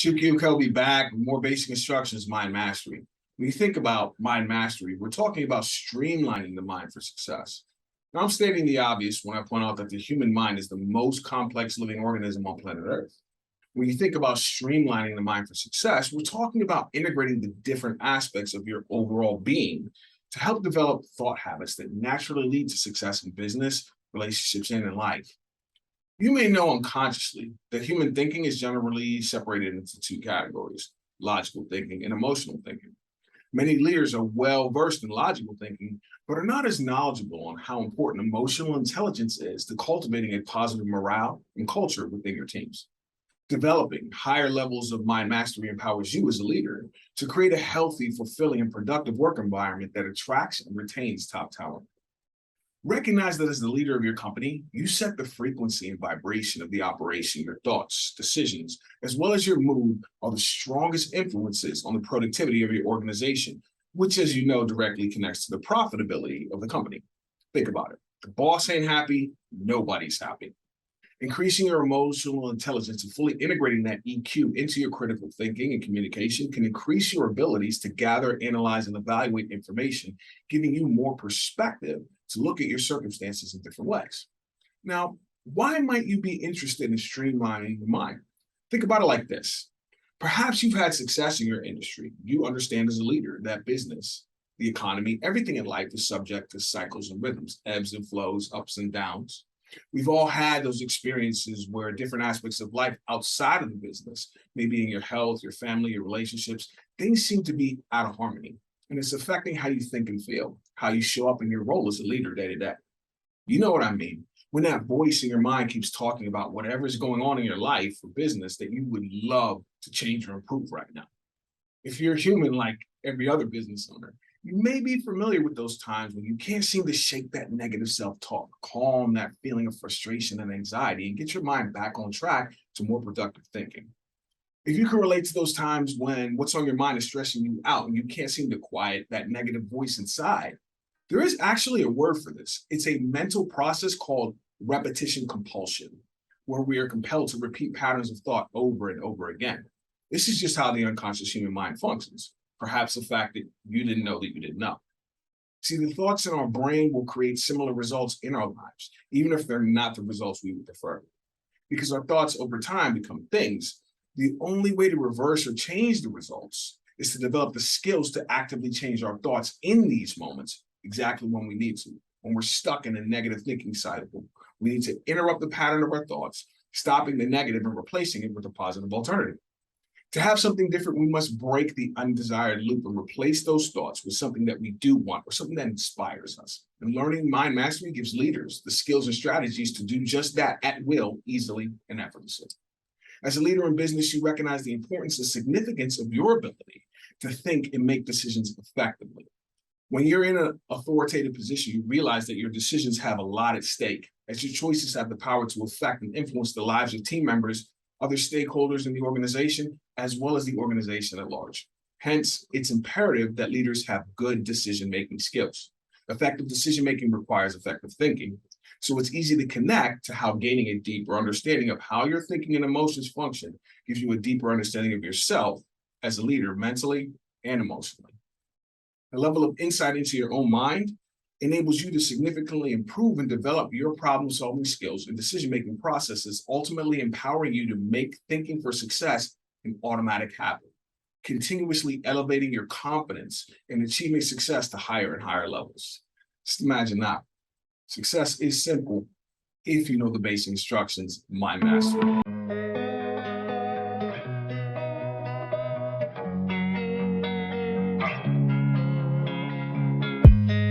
Chukky Okobi back with more basic instructions, mind mastery. When you think about mind mastery, we're talking about streamlining the mind for success. Now, I'm stating the obvious when I point out that the human mind is the most complex living organism on planet Earth. When you think about streamlining the mind for success, we're talking about integrating the different aspects of your overall being to help develop thought habits that naturally lead to success in business, relationships, and in life. You may know unconsciously that human thinking is generally separated into two categories: logical thinking and emotional thinking. Many leaders are well versed in logical thinking, but are not as knowledgeable on how important emotional intelligence is to cultivating a positive morale and culture within your teams. Developing higher levels of mind mastery empowers you as a leader to create a healthy, fulfilling, and productive work environment that attracts and retains top talent. Recognize that as the leader of your company, you set the frequency and vibration of the operation. Your thoughts, decisions, as well as your mood are the strongest influences on the productivity of your organization, which, as you know, directly connects to the profitability of the company. Think about it. The boss ain't happy, nobody's happy. Increasing your emotional intelligence and fully integrating that EQ into your critical thinking and communication can increase your abilities to gather, analyze, and evaluate information, giving you more perspective to look at your circumstances in different ways. Now, why might you be interested in streamlining the mind? Think about it like this. Perhaps you've had success in your industry. You understand as a leader that business, the economy, everything in life is subject to cycles and rhythms, ebbs and flows, ups and downs. We've all had those experiences where different aspects of life outside of the business, maybe in your health, your family, your relationships, things seem to be out of harmony. And it's affecting how you think and feel, how you show up in your role as a leader day to day. You know what I mean? When that voice in your mind keeps talking about whatever's going on in your life or business that you would love to change or improve right now. If you're human like every other business owner, you may be familiar with those times when you can't seem to shake that negative self-talk, calm that feeling of frustration and anxiety, and get your mind back on track to more productive thinking. If you can relate to those times when what's on your mind is stressing you out and you can't seem to quiet that negative voice inside, there is actually a word for this. It's a mental process called repetition compulsion, where we are compelled to repeat patterns of thought over and over again. This is just how the unconscious human mind functions. Perhaps the fact that you didn't know that you didn't know. See, the thoughts in our brain will create similar results in our lives, even if they're not the results we would prefer. Because our thoughts over time become things, the only way to reverse or change the results is to develop the skills to actively change our thoughts in these moments, exactly when we need to. When we're stuck in a negative thinking cycle, we need to interrupt the pattern of our thoughts, stopping the negative and replacing it with a positive alternative. To have something different, we must break the undesired loop and replace those thoughts with something that we do want or something that inspires us. And learning mind mastery gives leaders the skills and strategies to do just that at will, easily and effortlessly. As a leader in business, you recognize the importance and significance of your ability to think and make decisions effectively. When you're in an authoritative position, you realize that your decisions have a lot at stake, as your choices have the power to affect and influence the lives of team members, other stakeholders in the organization, as well as the organization at large. Hence, it's imperative that leaders have good decision-making skills. Effective decision-making requires effective thinking, so it's easy to connect to how gaining a deeper understanding of how your thinking and emotions function gives you a deeper understanding of yourself as a leader, mentally and emotionally. A level of insight into your own mind enables you to significantly improve and develop your problem-solving skills and decision-making processes, ultimately empowering you to make thinking for success an automatic habit, continuously elevating your confidence and achieving success to higher and higher levels. Just imagine that. Success is simple if you know the basic instructions, mind mastery.